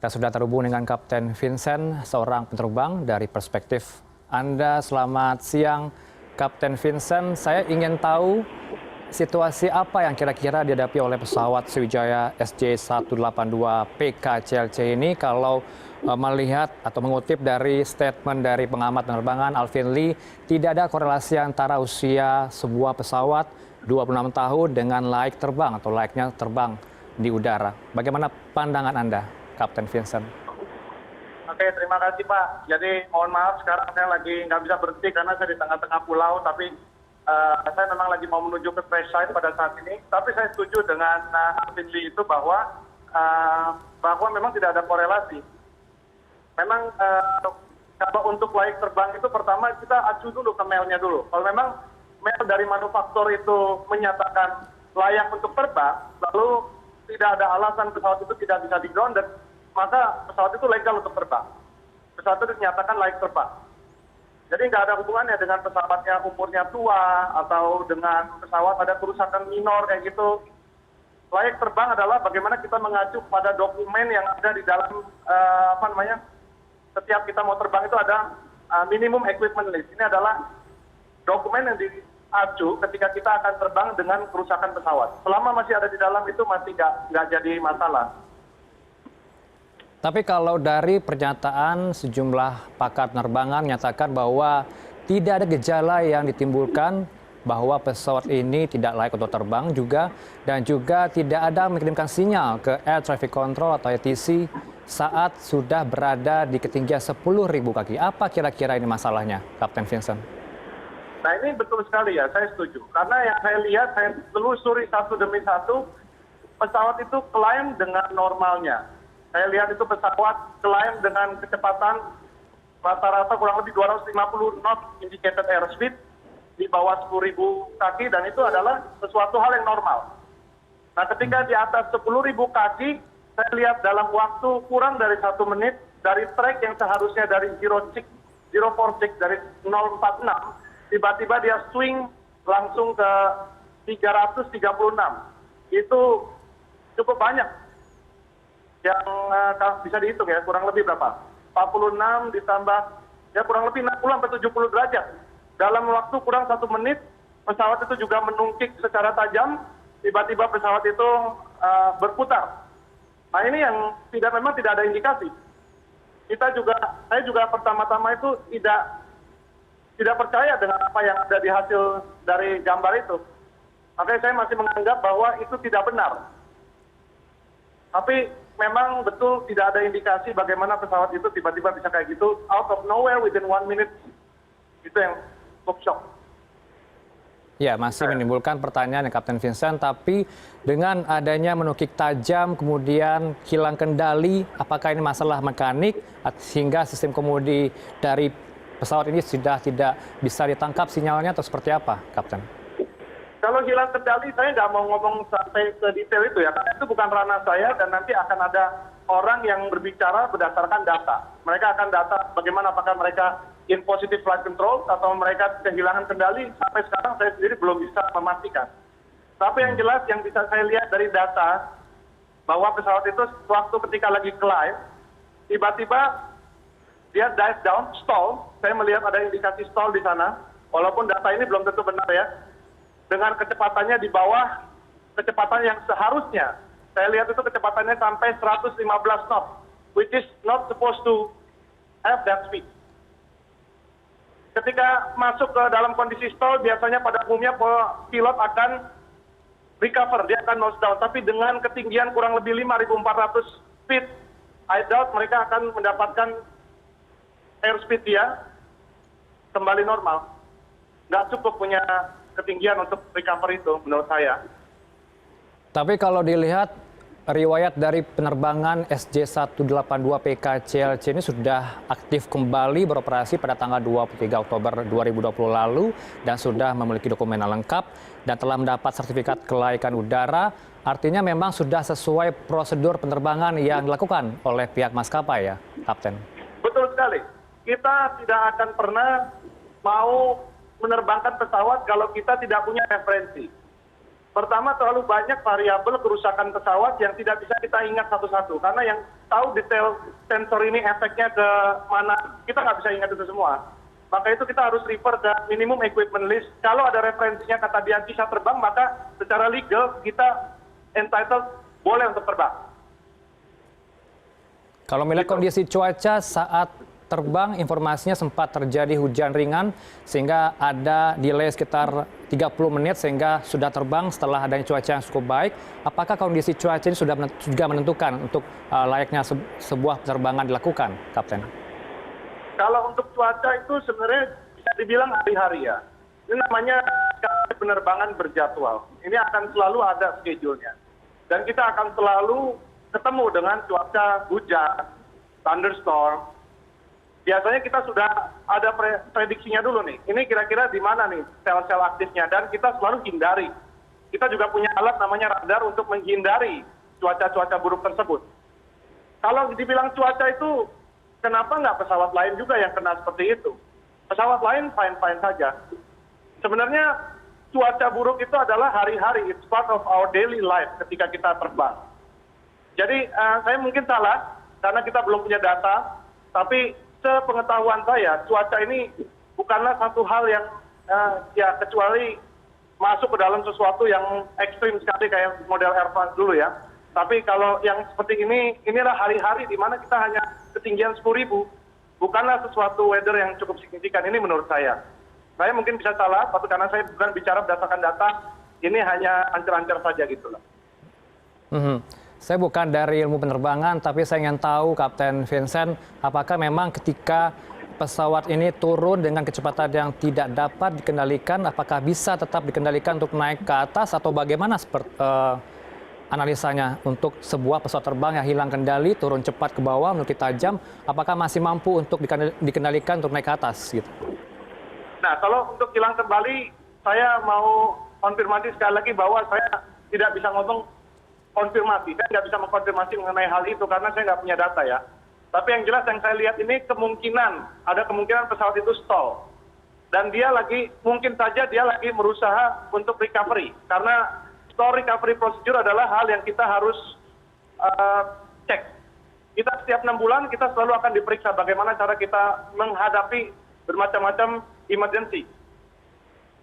Kita sudah terhubung dengan Kapten Vincent, seorang penerbang dari perspektif Anda. Selamat siang, Kapten Vincent. Saya ingin tahu situasi apa yang kira-kira dihadapi oleh pesawat Sriwijaya SJ182 PKCLC ini kalau melihat atau mengutip dari statement dari pengamat penerbangan Alvin Lee, tidak ada korelasi antara usia sebuah pesawat 26 tahun dengan layak terbang atau layaknya terbang di udara. Bagaimana pandangan Anda, Kapten Vincent? Oke, terima kasih Pak. Jadi mohon maaf sekarang saya lagi nggak bisa berhenti karena saya di tengah-tengah pulau, tapi saya memang lagi mau menuju ke crash site pada saat ini. Tapi saya setuju dengan Alvin Lee itu bahwa memang tidak ada korelasi. Memang kalau untuk layak terbang itu pertama kita acu dulu ke mailnya dulu. Kalau memang mail dari manufaktur itu menyatakan layak untuk terbang, lalu tidak ada alasan pesawat itu tidak bisa di-grounded, maka pesawat itu legal untuk terbang. Pesawat itu dinyatakan layak terbang. Jadi nggak ada hubungannya dengan pesawatnya umurnya tua atau dengan pesawat ada kerusakan minor kayak gitu. Layak terbang adalah bagaimana kita mengacu pada dokumen yang ada di dalam setiap kita mau terbang itu ada minimum equipment list. Ini adalah dokumen yang diacu ketika kita akan terbang dengan kerusakan pesawat. Selama masih ada di dalam itu masih nggak jadi masalah. Tapi kalau dari pernyataan sejumlah pakar penerbangan menyatakan bahwa tidak ada gejala yang ditimbulkan bahwa pesawat ini tidak layak untuk terbang juga, dan juga tidak ada mengirimkan sinyal ke Air Traffic Control atau ATC saat sudah berada di ketinggian 10.000 kaki. Apa kira-kira ini masalahnya, Kapten Vincent? Nah ini betul sekali ya, saya setuju. Karena yang saya lihat, saya telusuri satu demi satu, pesawat itu climb dengan normalnya. Saya lihat itu pesawat climb dengan kecepatan rata-rata kurang lebih 250 knot indicated airspeed di bawah 10.000 kaki, dan itu adalah sesuatu hal yang normal. Nah ketika di atas 10.000 kaki, saya lihat dalam waktu kurang dari 1 menit, dari track yang seharusnya dari 046 dari 046, tiba-tiba dia swing langsung ke 336. Itu cukup banyak. Yang bisa dihitung ya, kurang lebih berapa? 46 ditambah ya kurang lebih 60-70 derajat. Dalam waktu kurang 1 menit, pesawat itu juga menungkik secara tajam, tiba-tiba pesawat itu berputar. Nah ini yang memang tidak ada indikasi. Saya juga pertama-tama itu tidak percaya dengan apa yang ada di hasil dari gambar itu. Makanya saya masih menganggap bahwa itu tidak benar. Tapi memang betul tidak ada indikasi bagaimana pesawat itu tiba-tiba bisa kayak gitu, out of nowhere within 1 minute. Itu yang cukup shock. Ya, masih menimbulkan pertanyaan ya, Kapten Vincent, tapi dengan adanya menukik tajam, kemudian hilang kendali, apakah ini masalah mekanik sehingga sistem kemudi dari pesawat ini sudah tidak bisa ditangkap sinyalnya atau seperti apa, Kapten? Kalau hilang kendali, saya nggak mau ngomong sampai ke detail itu ya, karena itu bukan ranah saya, dan nanti akan ada orang yang berbicara berdasarkan data. Mereka akan data bagaimana, apakah mereka in positive flight control atau mereka kehilangan kendali. Sampai sekarang saya sendiri belum bisa memastikan. Tapi yang jelas yang bisa saya lihat dari data, bahwa pesawat itu waktu ketika lagi climb, tiba-tiba dia dive down, stall. Saya melihat ada indikasi stall di sana, walaupun data ini belum tentu benar ya. Dengan kecepatannya di bawah kecepatan yang seharusnya. Saya lihat itu kecepatannya sampai 115 knot, which is not supposed to have that speed. Ketika masuk ke dalam kondisi stall, biasanya pada umumnya pilot akan recover, dia akan nose down. Tapi dengan ketinggian kurang lebih 5.400 feet, I doubt mereka akan mendapatkan airspeed dia kembali normal. Nggak cukup punya ketinggian untuk recover itu menurut saya. Tapi kalau dilihat riwayat dari penerbangan SJ182 PKCLC ini sudah aktif kembali beroperasi pada tanggal 23 Oktober 2020 lalu dan sudah memiliki dokumen lengkap dan telah mendapat sertifikat kelaikan udara. Artinya memang sudah sesuai prosedur penerbangan yang dilakukan oleh pihak maskapai ya, Kapten? Betul sekali. Kita tidak akan pernah mau menerbangkan pesawat kalau kita tidak punya referensi. Pertama, terlalu banyak variabel kerusakan pesawat yang tidak bisa kita ingat satu-satu. Karena yang tahu detail sensor ini efeknya ke mana, kita nggak bisa ingat itu semua. Maka itu kita harus refer ke minimum equipment list. Kalau ada referensinya kata dia bisa terbang, maka secara legal kita entitled boleh untuk terbang. Kalau melihat kondisi cuaca saat terbang, informasinya sempat terjadi hujan ringan sehingga ada delay sekitar 30 menit sehingga sudah terbang setelah adanya cuaca yang cukup baik. Apakah kondisi cuaca ini sudah juga menentukan untuk layaknya sebuah penerbangan dilakukan, Kapten? Kalau untuk cuaca itu sebenarnya bisa dibilang hari-hari ya. Ini namanya penerbangan berjadwal. Ini akan selalu ada schedule-nya. Dan kita akan selalu ketemu dengan cuaca hujan, thunderstorm. Biasanya kita sudah ada prediksinya dulu nih. Ini kira-kira di mana nih sel-sel aktifnya. Dan kita selalu hindari. Kita juga punya alat namanya radar untuk menghindari cuaca-cuaca buruk tersebut. Kalau dibilang cuaca itu, kenapa nggak pesawat lain juga yang kena seperti itu? Pesawat lain fine-fine saja. Sebenarnya cuaca buruk itu adalah hari-hari. It's part of our daily life ketika kita terbang. Jadi saya mungkin salah karena kita belum punya data. Tapi sepengetahuan saya, cuaca ini bukanlah satu hal yang ya kecuali masuk ke dalam sesuatu yang ekstrim sekali kayak model Air France dulu ya. Tapi kalau yang seperti ini, inilah hari-hari di mana kita hanya ketinggian 10.000. Bukanlah sesuatu weather yang cukup signifikan, ini menurut saya. Saya mungkin bisa salah, tapi karena saya bukan bicara berdasarkan data, ini hanya ancar-ancar saja gitu loh. Saya bukan dari ilmu penerbangan, tapi saya ingin tahu, Kapten Vincent, apakah memang ketika pesawat ini turun dengan kecepatan yang tidak dapat dikendalikan, apakah bisa tetap dikendalikan untuk naik ke atas, atau bagaimana analisanya untuk sebuah pesawat terbang yang hilang kendali, turun cepat ke bawah, menuju tajam, apakah masih mampu untuk dikendalikan untuk naik ke atas? Gitu? Nah, kalau untuk hilang kembali, saya mau konfirmasi sekali lagi bahwa saya tidak bisa ngomong konfirmasi. Saya nggak bisa mengkonfirmasi mengenai hal itu karena saya nggak punya data ya. Tapi yang jelas yang saya lihat ini ada kemungkinan pesawat itu stall. Dan mungkin saja dia lagi berusaha untuk recovery. Karena stall recovery procedure adalah hal yang kita harus cek. Kita setiap 6 bulan kita selalu akan diperiksa bagaimana cara kita menghadapi bermacam-macam emergency.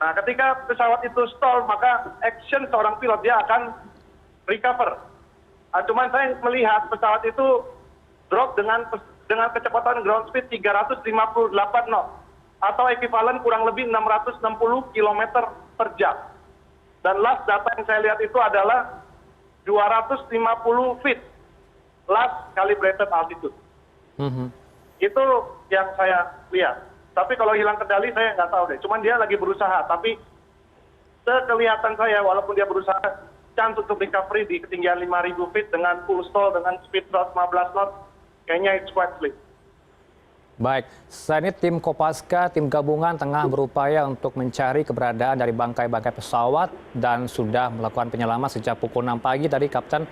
Nah, ketika pesawat itu stall, maka action seorang pilot dia akan recover. Cuman saya melihat pesawat itu drop dengan kecepatan ground speed 358 knot atau ekivalen kurang lebih 660 km per jam. Dan last data yang saya lihat itu adalah 250 feet last calibrated altitude. Itu yang saya lihat. Tapi kalau hilang kendali saya nggak tahu deh. Cuman dia lagi berusaha. Tapi sekelihatan saya walaupun dia berusaha, chance untuk recovery di ketinggian 5.000 feet dengan full stall dengan speed 115 knot, kayaknya it's quite slim. Baik, saat ini tim Kopaska, tim gabungan tengah berupaya untuk mencari keberadaan dari bangkai-bangkai pesawat dan sudah melakukan penyelaman sejak pukul 6 pagi tadi, Kapten,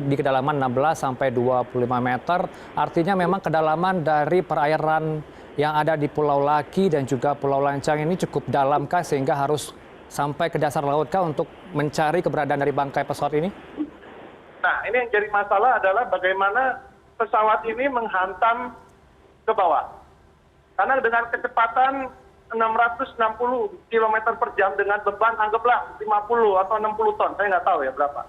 di kedalaman 16 sampai 25 meter. Artinya memang kedalaman dari perairan yang ada di Pulau Laki dan juga Pulau Lancang ini cukup dalam kah sehingga harus sampai ke dasar laut kah untuk mencari keberadaan dari bangkai pesawat ini? Nah, ini yang jadi masalah adalah bagaimana pesawat ini menghantam ke bawah. Karena dengan kecepatan 660 km per jam dengan beban anggaplah 50 atau 60 ton, saya nggak tahu ya berapa.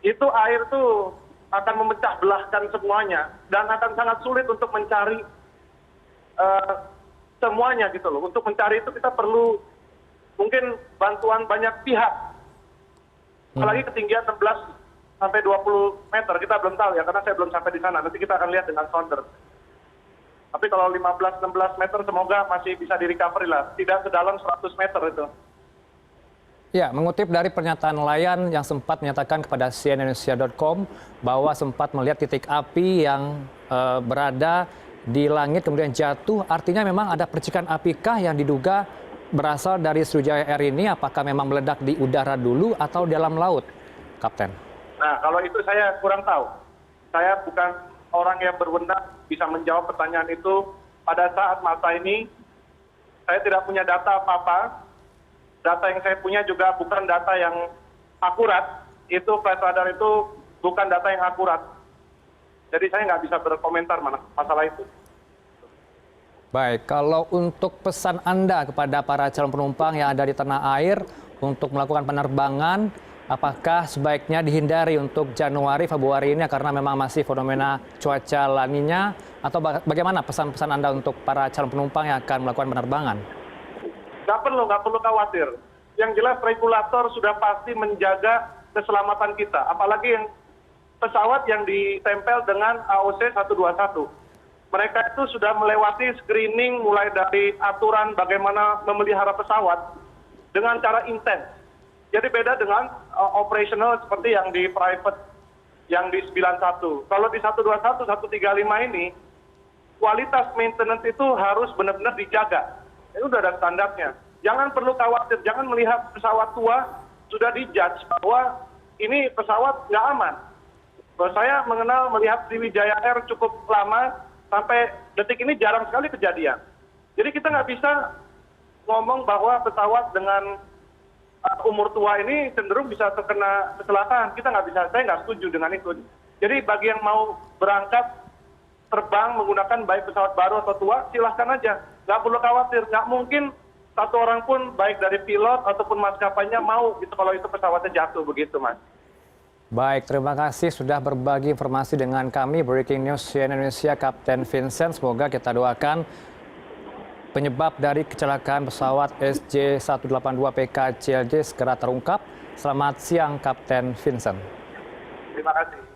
Itu air tuh akan memecah belahkan semuanya dan akan sangat sulit untuk mencari semuanya gitu loh. Untuk mencari itu kita perlu mungkin bantuan banyak pihak. Apalagi ketinggian 16 sampai 20 meter, kita belum tahu ya, karena saya belum sampai di sana. Nanti kita akan lihat dengan sounder. Tapi kalau 15-16 meter semoga masih bisa di-recovery lah. Tidak sedalam 100 meter itu. Ya, mengutip dari pernyataan nelayan yang sempat menyatakan kepada cnnindonesia.com bahwa sempat melihat titik api yang berada di langit kemudian jatuh. Artinya memang ada percikan apikah yang diduga berasal dari Sriwijaya Air ini, apakah memang meledak di udara dulu atau di dalam laut, Kapten? Nah, kalau itu saya kurang tahu. Saya bukan orang yang berwenang bisa menjawab pertanyaan itu. Pada saat masa ini, saya tidak punya data apa-apa. Data yang saya punya juga bukan data yang akurat, itu flight radar itu bukan data yang akurat. Jadi saya nggak bisa berkomentar masalah itu. Baik, kalau untuk pesan Anda kepada para calon penumpang yang ada di tanah air untuk melakukan penerbangan, apakah sebaiknya dihindari untuk Januari, Februari ini karena memang masih fenomena cuaca La Niña, atau bagaimana pesan-pesan Anda untuk para calon penumpang yang akan melakukan penerbangan? Nggak perlu khawatir. Yang jelas regulator sudah pasti menjaga keselamatan kita, apalagi yang pesawat yang ditempel dengan AOC 121. Mereka itu sudah melewati screening mulai dari aturan bagaimana memelihara pesawat dengan cara intens. Jadi beda dengan operational seperti yang di private, yang di 91. Kalau di 121, 135 ini, kualitas maintenance itu harus benar-benar dijaga. Itu sudah ada standarnya. Jangan perlu khawatir, jangan melihat pesawat tua sudah dijudge bahwa ini pesawat nggak aman. Bahwa saya melihat Sriwijaya Air cukup lama, sampai detik ini jarang sekali kejadian. Jadi kita nggak bisa ngomong bahwa pesawat dengan umur tua ini cenderung bisa terkena kecelakaan. Kita nggak bisa, saya nggak setuju dengan itu. Jadi bagi yang mau berangkat terbang menggunakan baik pesawat baru atau tua, silahkan aja. Nggak perlu khawatir, nggak mungkin satu orang pun baik dari pilot ataupun maskapainya mau gitu kalau itu pesawatnya jatuh begitu, Mas. Baik, terima kasih sudah berbagi informasi dengan kami. Breaking News CNN Indonesia, Kapten Vincent. Semoga kita doakan penyebab dari kecelakaan pesawat SJ182 PK CLJ segera terungkap. Selamat siang, Kapten Vincent. Terima kasih.